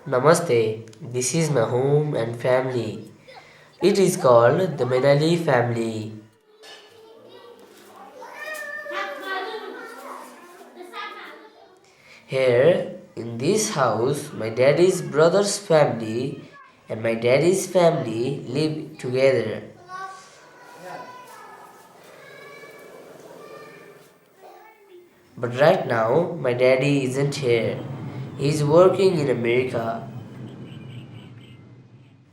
Namaste, this is my home and family. It is called the Menali family. Here, in this house, my daddy's brother's family and my daddy's family live together. But right now, my daddy isn't here. He's working in America.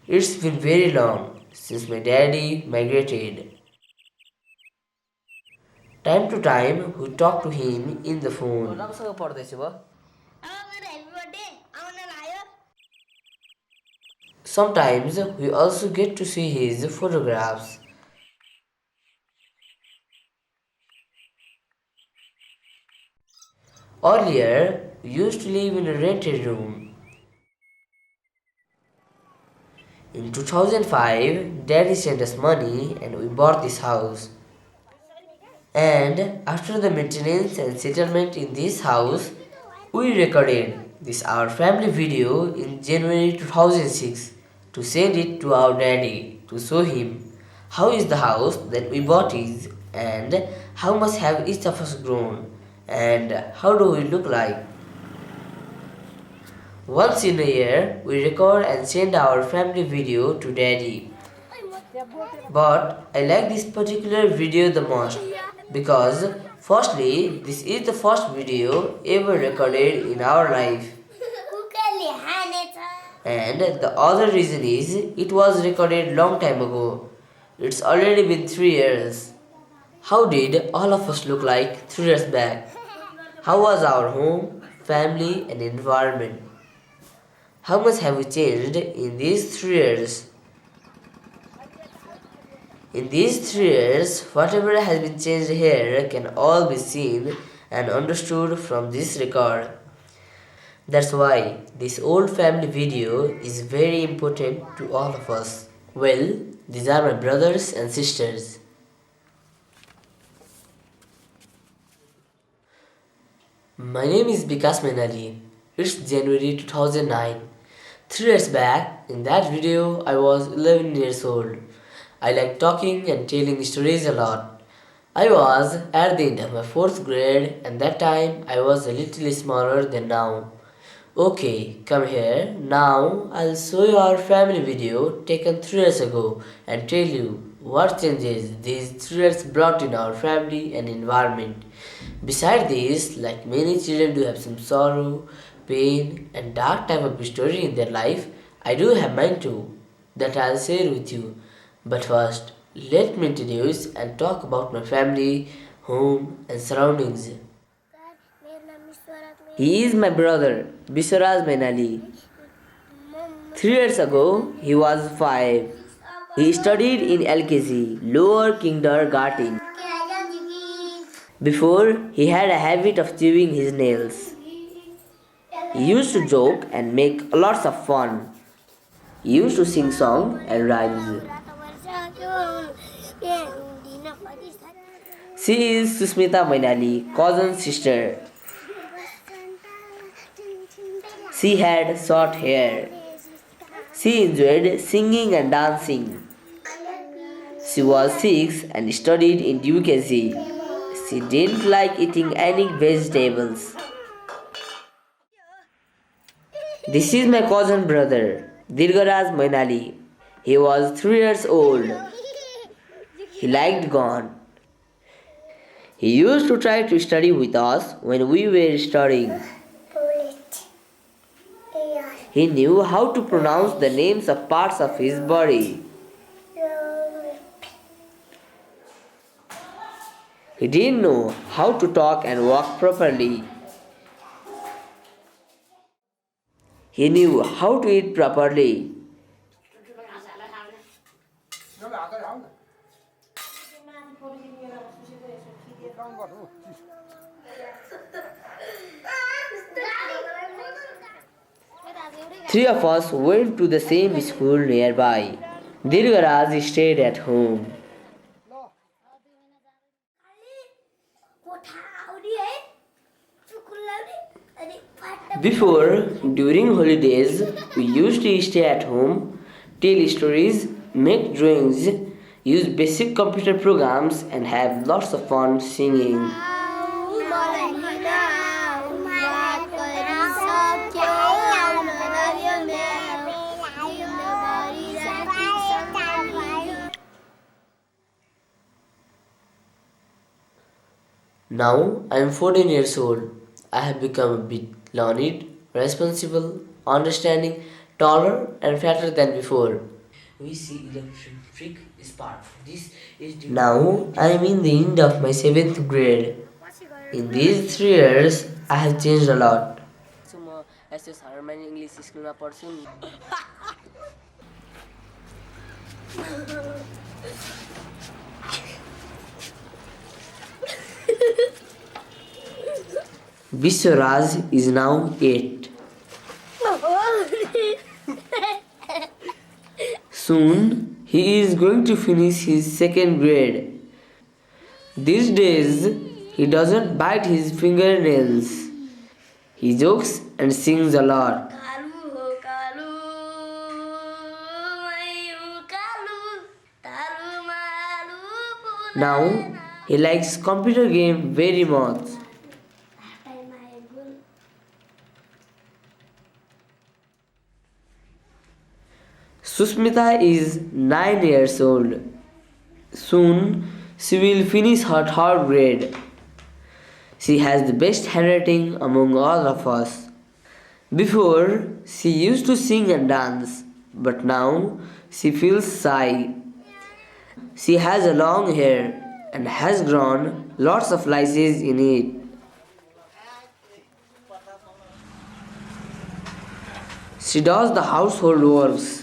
It's been very long since my daddy migrated. Time to time, we talk to him in the phone. Sometimes, we also get to see his photographs. Earlier, we used to live in a rented room. In 2005, Daddy sent us money and we bought this house. And after the maintenance and settlement in this house, we recorded this our family video in January 2006 to send it to our daddy to show him how is the house that we bought is and how much have each of us grown and how do we look like. Once in a year, we record and send our family video to daddy. But I like this particular video the most because firstly, this is the first video ever recorded in our life. And the other reason is it was recorded long time ago. It's already been 3 years. How did all of us look like 3 years back? How was our home, family and environment? How much have we changed in these 3 years? In these 3 years, whatever has been changed here can all be seen and understood from this record. That's why this old family video is very important to all of us. Well, these are my brothers and sisters. My name is Vikas Menali. It's January 2009. 3 years back, in that video, I was 11 years old. I like talking and telling stories a lot. I was at the end of my 4th grade and that time I was a little smaller than now. Okay, come here. Now I'll show you our family video taken 3 years ago and tell you what changes these 3 years brought in our family and environment. Besides this, like many children do have some sorrow, pain and dark type of story in their life, I do have mine too, that I'll share with you. But first, let me introduce and talk about my family, home and surroundings. He is my brother, Biswaraj Menali. 3 years ago, he was 5. He studied in LKG, lower kindergarten. Before, he had a habit of chewing his nails. He used to joke and make lots of fun. He used to sing songs and rhymes. She is Susmita Mainali, cousin sister. She had short hair. She enjoyed singing and dancing. She was 6 and studied in UKG. She didn't like eating any vegetables. This is my cousin brother, Dirgaraj Mainali. He was 3 years old. He liked Gone. He used to try to study with us when we were studying. He knew how to pronounce the names of parts of his body. He didn't know how to talk and walk properly. He knew how to eat properly. Three of us went to the same school nearby. Dirgaraj stayed at home. Before, during holidays, we used to stay at home, tell stories, make drawings, use basic computer programs, and have lots of fun singing. Now I am 14 years old. I have become a bit learned, responsible, understanding, taller, and fatter than before. We see electric spark. This is now I am in the end of my 7th grade. In these 3 years, I have changed a lot. Vishwaraj is now 8. Soon he is going to finish his 2nd grade. These days he doesn't bite his fingernails. He jokes and sings a lot. Now he likes computer game very much. Susmita is 9 years old. Soon she will finish her 3rd grade. She has the best handwriting among all of us. Before, she used to sing and dance, but now she feels shy. She has a long hair and has grown lots of laces in it. She does the household works.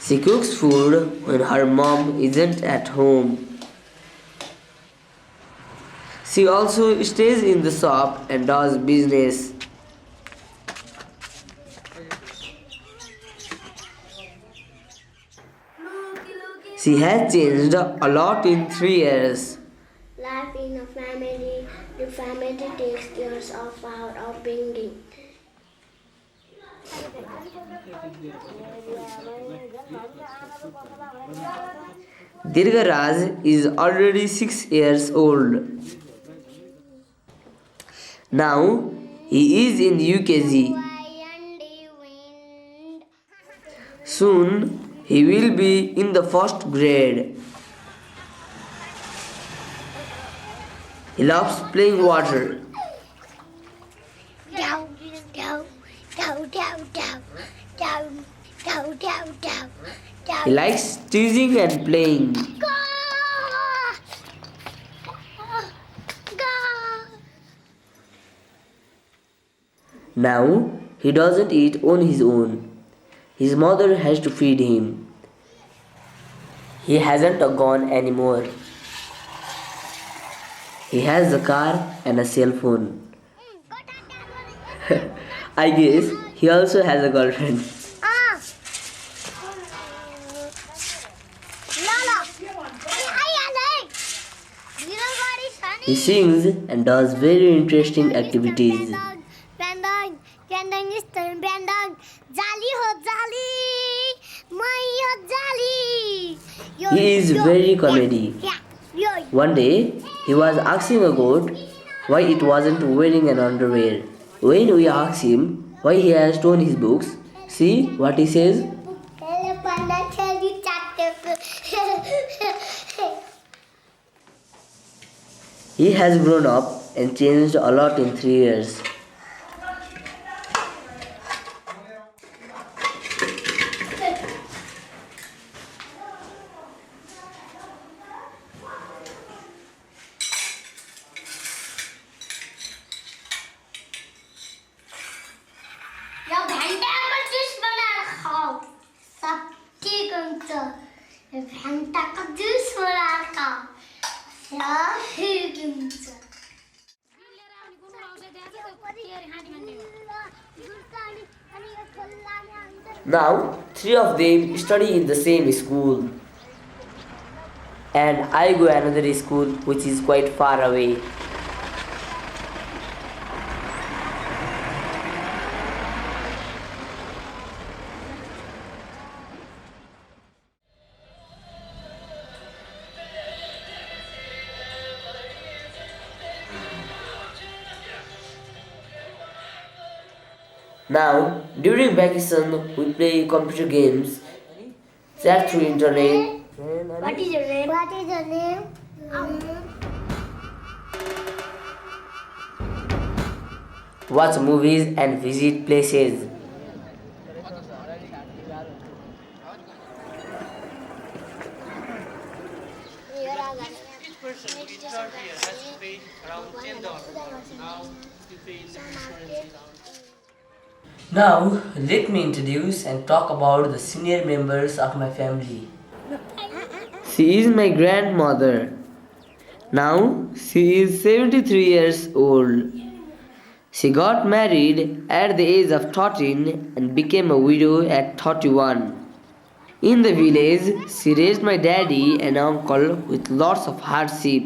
She cooks food when her mom isn't at home. She also stays in the shop and does business. She has changed a lot in 3 years. Life in a family, the family takes care of our upbringing. Dirgaraj is already 6 years old. Now he is in UKG. Soon he will be in the 1st grade. He loves playing water. He likes teasing and playing. Now he doesn't eat on his own. His mother has to feed him. He hasn't a gun anymore. He has a car and a cell phone. I guess he also has a girlfriend. He sings and does very interesting activities. He is very comedy. One day, he was asking a goat why it wasn't wearing an underwear. When we asked him why he has torn his books, see what he says? He has grown up and changed a lot in 3 years. Now, three of them study in the same school, and I go another school which is quite far away. Now, during vacation, we play computer games, chat through internet, What is your name? What is your name? watch movies, and visit places. Each person in third year has to pay around $10. Now you pay in different currencies. Now, let me introduce and talk about the senior members of my family. She is my grandmother. Now, she is 73 years old. She got married at the age of 13 and became a widow at 31. In the village, she raised my daddy and uncle with lots of hardship.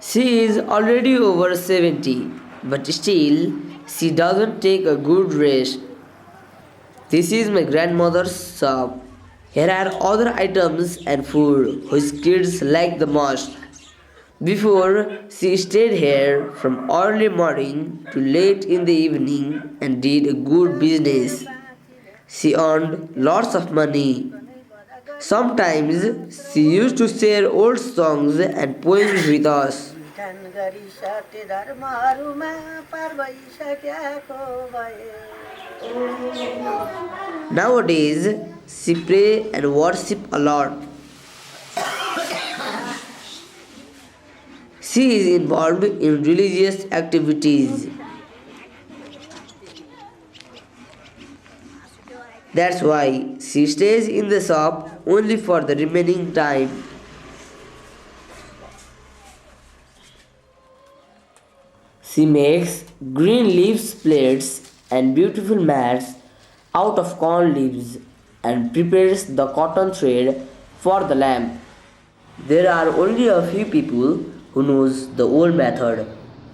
She is already over 70, but still, she doesn't take a good rest. This is my grandmother's shop. Here are other items and food which kids like the most. Before, she stayed here from early morning to late in the evening and did a good business. She earned lots of money. Sometimes she used to share old songs and poems with us. Nowadays, she pray and worship a lot. She is involved in religious activities. That's why she stays in the shop only for the remaining time. She makes green leaves plates and beautiful mats out of corn leaves and prepares the cotton thread for the lamp. There are only a few people who knows the old method,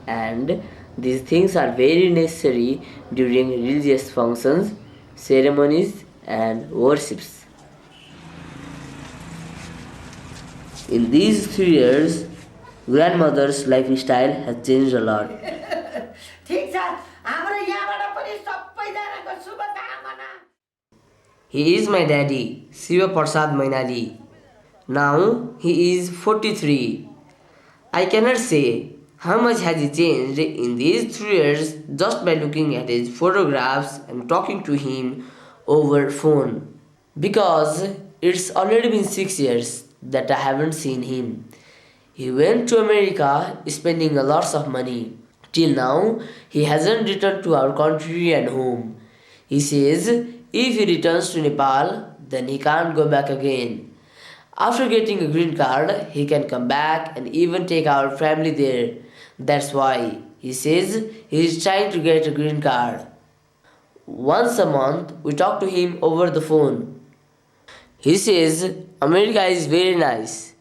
and these things are very necessary during religious functions, ceremonies and worships. In these 3 years, grandmother's lifestyle has changed a lot. He is my daddy, Siva Prasad Mainali. Now he is 43. I cannot say how much has he changed in these 3 years just by looking at his photographs and talking to him over phone. Because it's already been 6 years that I haven't seen him. He went to America spending a lots of money. Till now, he hasn't returned to our country and home. He says if he returns to Nepal, then he can't go back again. After getting a green card, he can come back and even take our family there. That's why he says he is trying to get a green card. Once a month, we talk to him over the phone. He says America is very nice.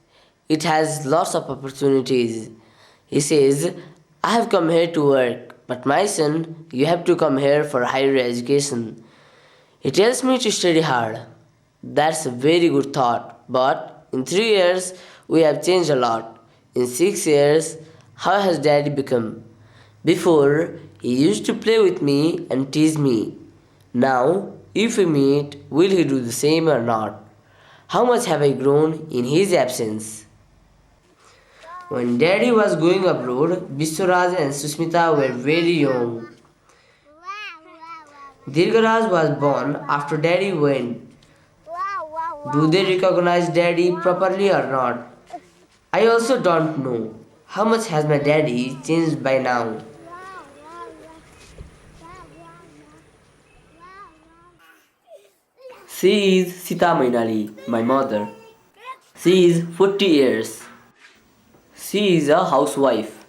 It has lots of opportunities. He says, I have come here to work, but my son, you have to come here for higher education. He tells me to study hard. That's a very good thought, but in 3 years, we have changed a lot. In 6 years, how has daddy become? Before, he used to play with me and tease me. Now, if we meet, will he do the same or not? How much have I grown in his absence? When daddy was going abroad, Biswaraj and Susmita were very young. Dirgaraj was born after daddy went. Do they recognize daddy properly or not? I also don't know. How much has my daddy changed by now? She is Sita Mainali, my mother. She is 40 years. She is a housewife.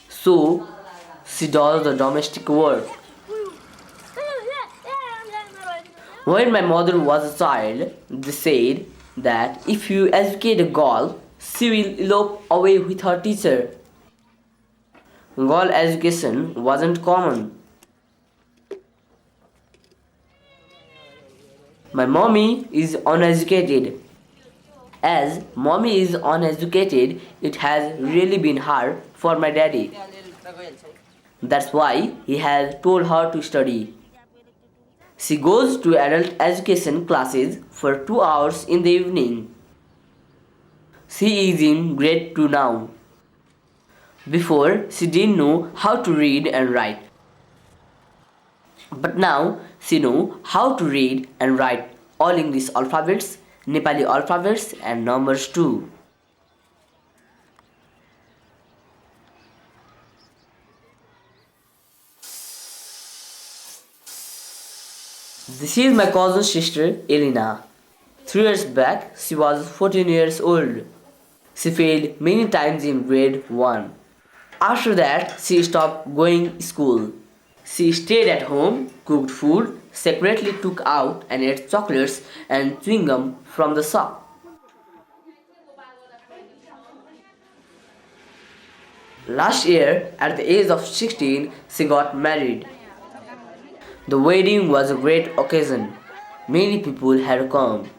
So, she does the domestic work. When my mother was a child, they said that if you educate a girl, she will elope away with her teacher. Girl education wasn't common. My mommy is uneducated. As mommy is uneducated, it has really been hard for my daddy. That's why he has told her to study. She goes to adult education classes for 2 hours in the evening. She is in grade 2 now. Before, she didn't know how to read and write. But now, she knows how to read and write all English alphabets, Nepali alphabets and numbers too. This is my cousin sister Elena. 3 years back, she was 14 years old. She failed many times in grade 1. After that, she stopped going to school. She stayed at home, cooked food, separately took out and ate chocolates and chewing gum from the shop. Last year, at the age of 16, she got married. The wedding was a great occasion. Many people had come.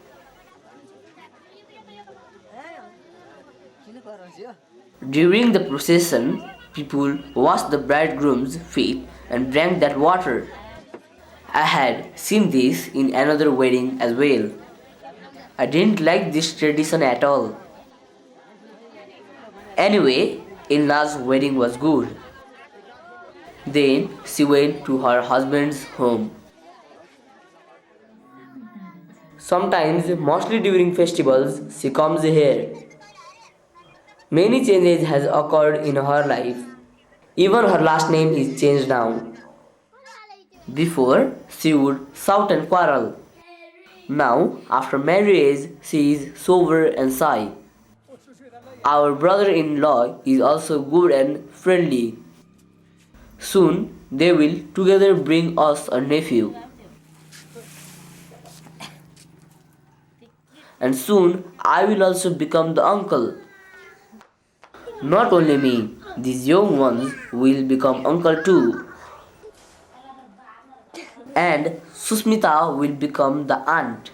During the procession, people washed the bridegroom's feet and drank that water. I had seen this in another wedding as well. I didn't like this tradition at all. Anyway, Ilna's wedding was good. Then she went to her husband's home. Sometimes, mostly during festivals, she comes here. Many changes has occurred in her life. Even her last name is changed now. Before, she would shout and quarrel. Now, after marriage, she is sober and shy. Our brother-in-law is also good and friendly. Soon, they will together bring us a nephew. And soon, I will also become the uncle. Not only me, these young ones will become uncle too. And Susmita will become the aunt.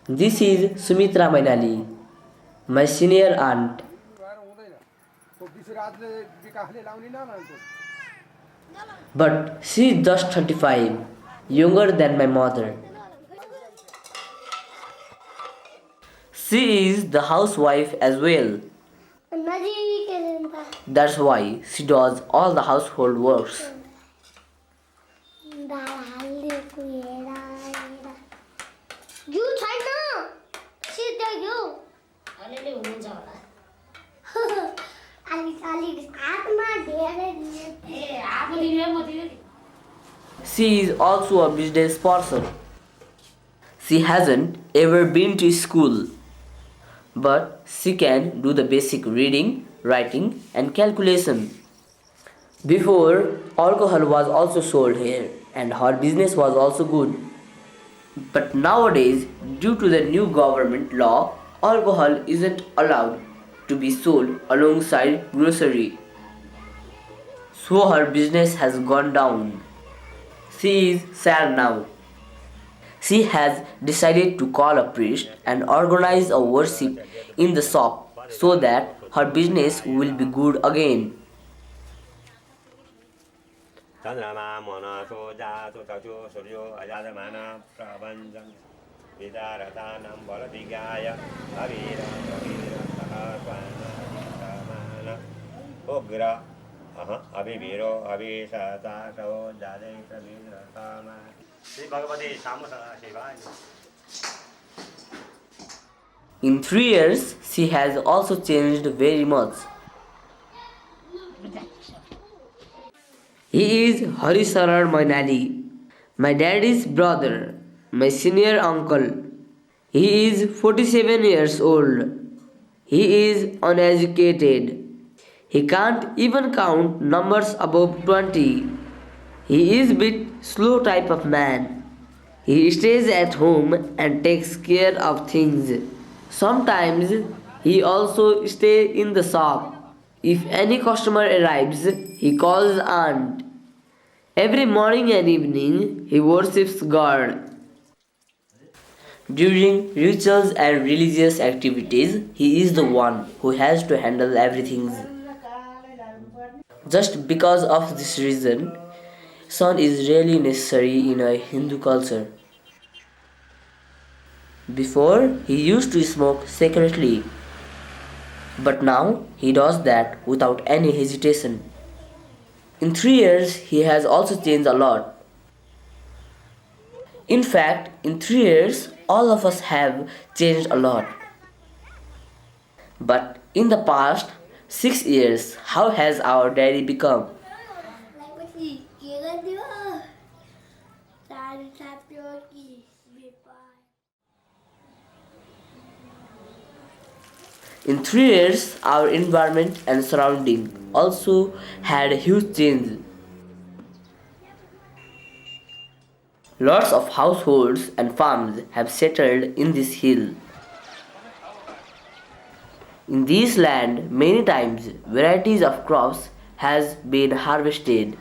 This is Sumitra Mainali, my senior aunt. But she is just 35, younger than my mother. She is the housewife as well. That's why she does all the household works. She is also a business person. She hasn't ever been to school, but she can do the basic reading, writing and calculation. Before, alcohol was also sold here and her business was also good. But nowadays, due to the new government law, alcohol isn't allowed to be sold alongside grocery. So her business has gone down. She is sad now. She has decided to call a priest and organize a worship in the shop so that her business will be good again. In 3 years, she has also changed very much. He is Harisarar Mainali, my daddy's brother, my senior uncle. He is 47 years old. He is uneducated. He can't even count numbers above 20. He is a bit slow type of man. He stays at home and takes care of things. Sometimes he also stays in the shop. If any customer arrives, he calls aunt. Every morning and evening he worships God. During rituals and religious activities, he is the one who has to handle everything. Just because of this reason, sun is really necessary in a Hindu culture. Before, he used to smoke secretly, but now he does that without any hesitation. In 3 years, he has also changed a lot. In fact, in 3 years, all of us have changed a lot. But in the past 6 years, how has our daddy become? In 3 years, our environment and surrounding also had a huge change. Lots of households and farms have settled in this hill. In this land, many times varieties of crops has been harvested.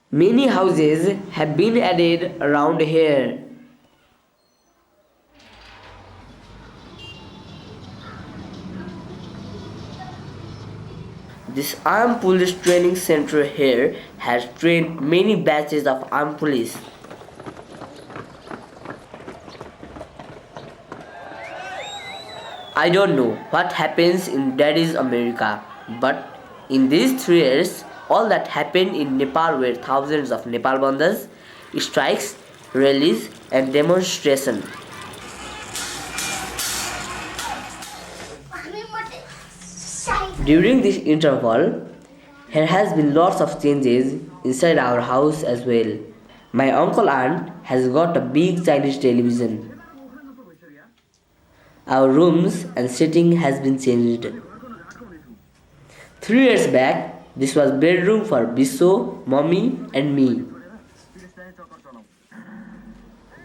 Many houses have been added around here. This armed police training center here has trained many batches of armed police. I don't know what happens in Daddy's America, but in these 3 years, all that happened in Nepal were thousands of Nepal bandhas, strikes, rallies, and demonstrations. During this interval, there has been lots of changes inside our house as well. My uncle aunt has got a big Chinese television. Our rooms and sitting has been changed. 3 years back, this was bedroom for Bisso, mommy and me.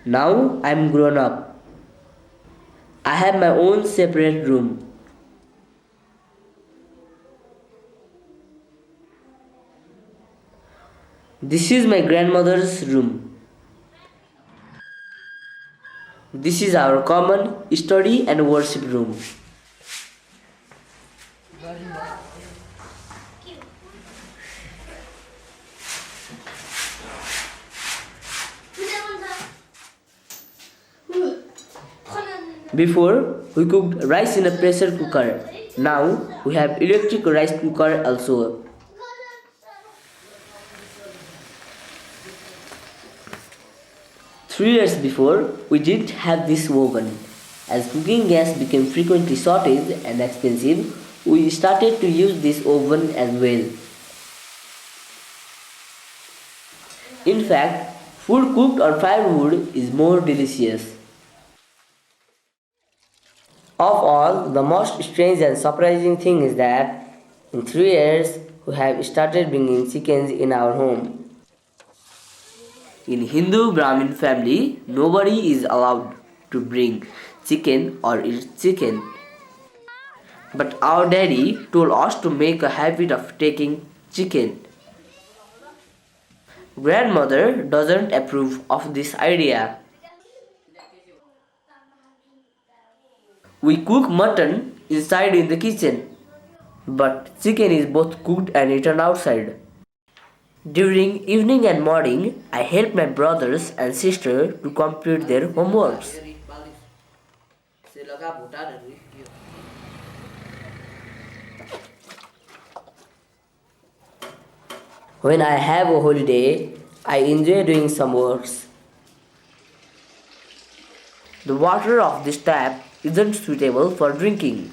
Now I am grown up. I have my own separate room. This is my grandmother's room. This is our common study and worship room. Before, we cooked rice in a pressure cooker. Now, we have electric rice cooker also. 3 years before, we didn't have this oven. As cooking gas became frequently shortage and expensive, we started to use this oven as well. In fact, food cooked on firewood is more delicious. Of all, the most strange and surprising thing is that in 3 years, we have started bringing chickens in our home. In Hindu Brahmin family, nobody is allowed to bring chicken or eat chicken. But our daddy told us to make a habit of taking chicken. Grandmother doesn't approve of this idea. We cook mutton inside in the kitchen, but chicken is both cooked and eaten outside. During evening and morning, I help my brothers and sister to complete their homeworks. When I have a holiday, I enjoy doing some works. The water of this tap isn't suitable for drinking.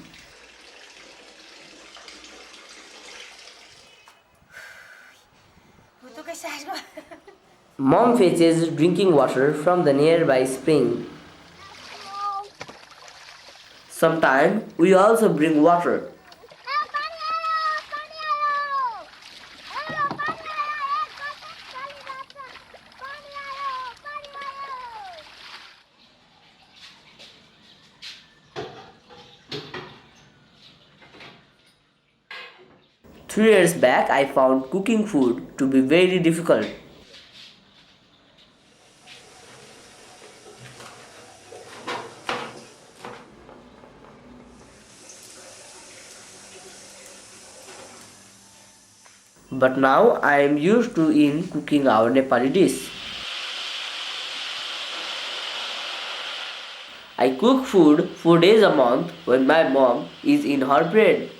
Mom fetches drinking water from the nearby spring. Sometimes we also bring water. 3 years back, I found cooking food to be very difficult. But now I am used to in cooking our Nepali dish. I cook food 4 days a month when my mom is in her bed.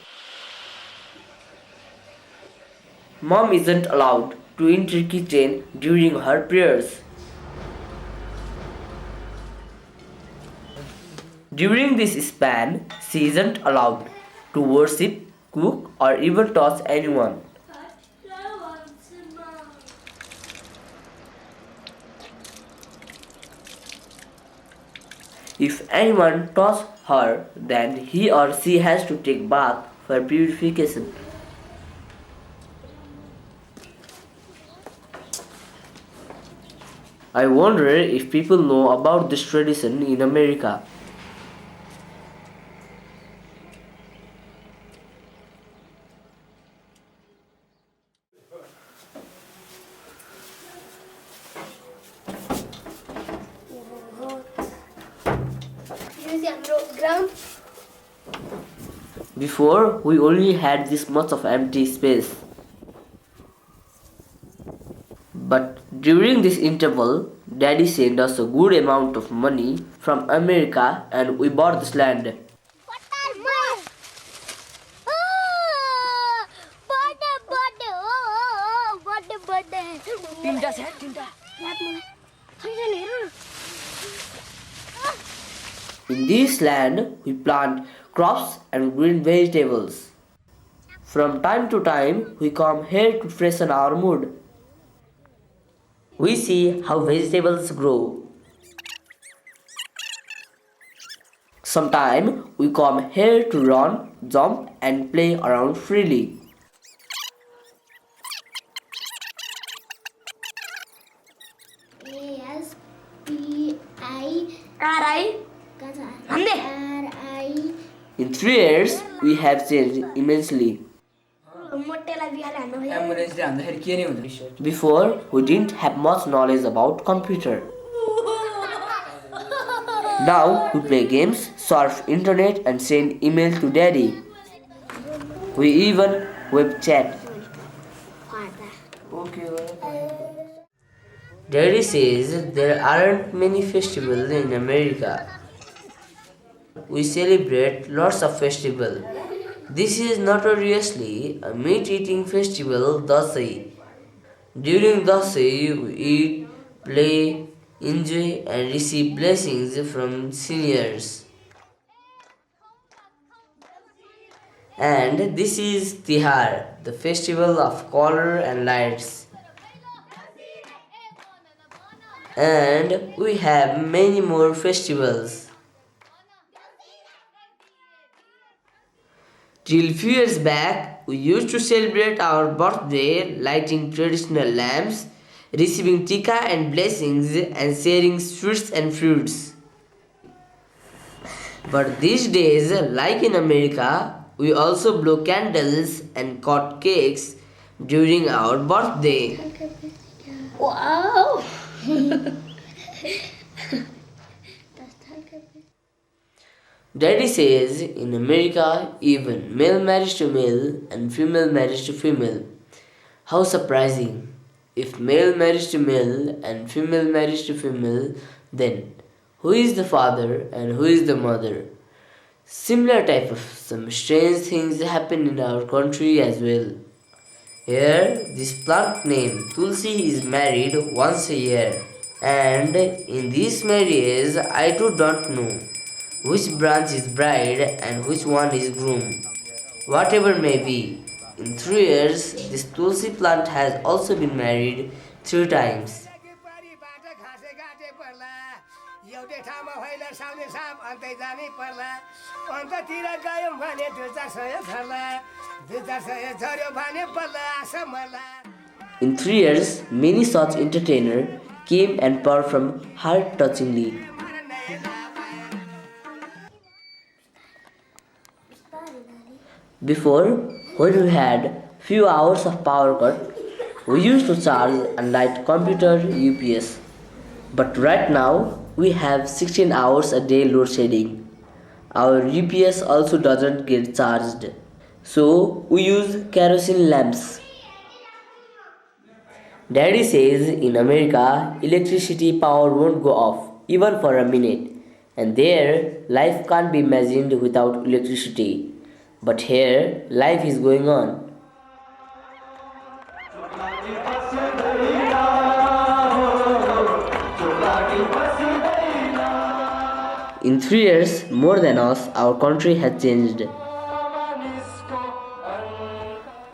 Mom isn't allowed to enter kitchen during her prayers. During this span, she isn't allowed to worship, cook, or even touch anyone. If anyone touches her, then he or she has to take bath for purification. I wonder if people know about this tradition in America. Before, we only had this much of empty space. But during this interval, Daddy sent us a good amount of money from America and we bought this land. In this land, we plant crops and green vegetables. From time to time, we come here to freshen our mood. We see how vegetables grow. Sometimes we come here to run, jump and play around freely. In 3 years, we have changed immensely. Before, we didn't have much knowledge about computer. Now, we play games, surf internet and send email to daddy. We even web chat. Daddy says there aren't many festivals in America. We celebrate lots of festivals. This is notoriously a meat-eating festival, Dasai. During Dasai, we eat, play, enjoy and receive blessings from seniors. And this is Tihar, the festival of color and lights. And we have many more festivals. Till few years back, we used to celebrate our birthday lighting traditional lamps, receiving tika and blessings and sharing sweets and fruits. But these days, like in America, we also blow candles and cut cakes during our birthday. Wow! Daddy says in America, even male marriage to male and female marriage to female. How surprising! If male marriage to male and female marriage to female, then who is the father and who is the mother? Similar type of some strange things happen in our country as well. Here, this plant named Tulsi is married once a year, and in this marriage, I too don't know which branch is bride and which one is groom. Whatever may be, in 3 years, this Tulsi plant has also been married 3 times. एउटै ठाउँमा होइन Saune shop अन्तै जानै पर्ला अन्ततिर गयौँ भने 2-4 सय झर्ला 2-4 सय झर्यो भने पर्ला आशा Malla In 3 years, many such entertainers came and performed heart-touchingly. Before, when we had few hours of power cut, we used to charge and light computer UPS. But right now, we have 16 hours a day load shedding. Our UPS also doesn't get charged. So, we use kerosene lamps. Daddy says in America, electricity power won't go off even for a minute. And there, life can't be imagined without electricity. But here, life is going on. In 3 years, more than us, our country has changed.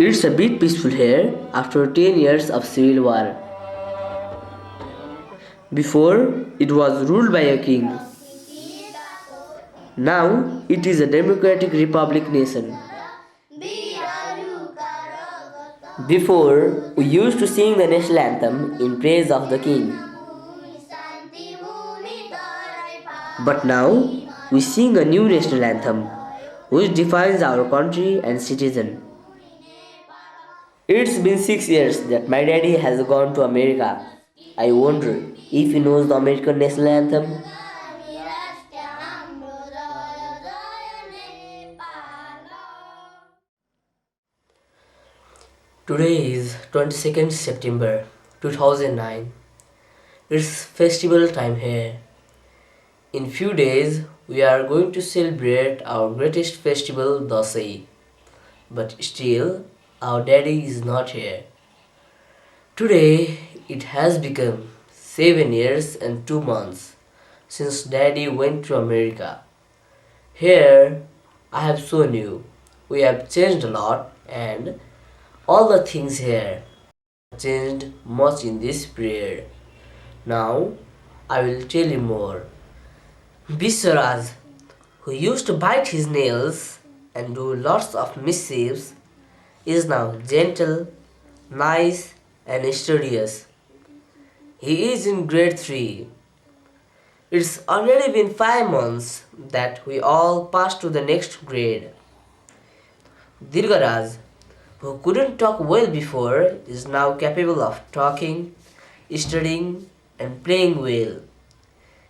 It's a bit peaceful here after 10 years of civil war. Before, it was ruled by a king. Now, it is a democratic republic nation. Before, we used to sing the national anthem in praise of the king. But now, we sing a new national anthem, which defines our country and citizen. It's been 6 years that my daddy has gone to America. I wonder if he knows the American national anthem. Today is 22nd September 2009. It's festival time here. In few days, we are going to celebrate our greatest festival, Dasai. But still, our daddy is not here. Today, it has become 7 years and 2 months since daddy went to America. Here, I have shown you, we have changed a lot and all the things here have changed much in this period. Now, I will tell you more. Biswaraj, who used to bite his nails and do lots of mischiefs, is now gentle, nice and studious. He is in grade 3. It's already been 5 months that we all passed to the next grade. Dirgaraj, who couldn't talk well before, is now capable of talking, studying and playing well.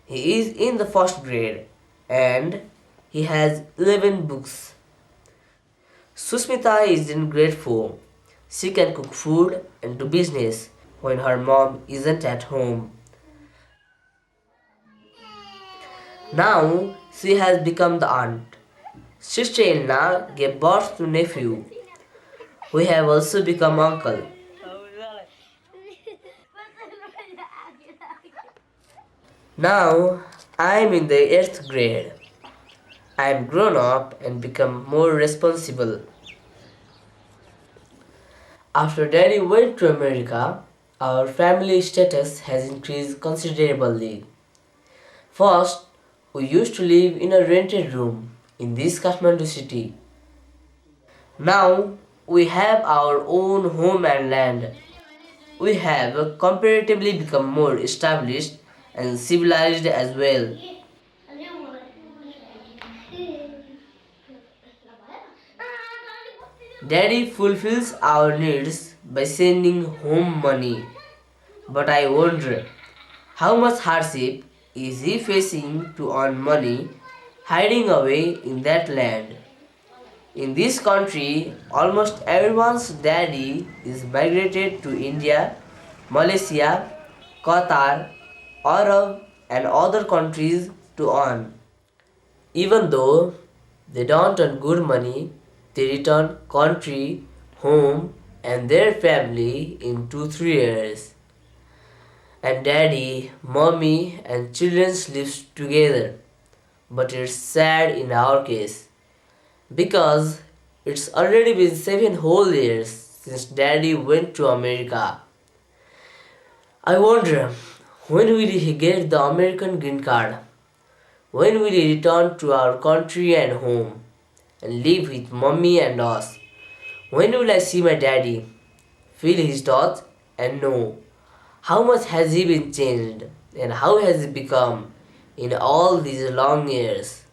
He is in the first grade and he has 11 books. Susmita is in grade 4. She can cook food and do business when her mom isn't at home. Now she has become the aunt. Sister-in-law gave birth to nephew. We have also become uncle. Now I am in the 8th grade. I am grown up and become more responsible. After daddy went to America, our family status has increased considerably. First, we used to live in a rented room in this Kathmandu city. Now, we have our own home and land. We have comparatively become more established and civilized as well. Daddy fulfills our needs by sending home money. But I wonder, how much hardship is he facing to earn money hiding away in that land? In this country, almost everyone's daddy is migrated to India, Malaysia, Qatar, Arab and other countries to earn. Even though they don't earn good money, they return country, home and their family in 2-3 years. And daddy, mommy and children live together. But it's sad in our case because it's already been 7 whole years since daddy went to America. I wonder When will he get the American green card? When will he return to our country and home and live with mommy and us? When will I see my daddy, feel his touch and know how much has he been changed and how has he become in all these long years?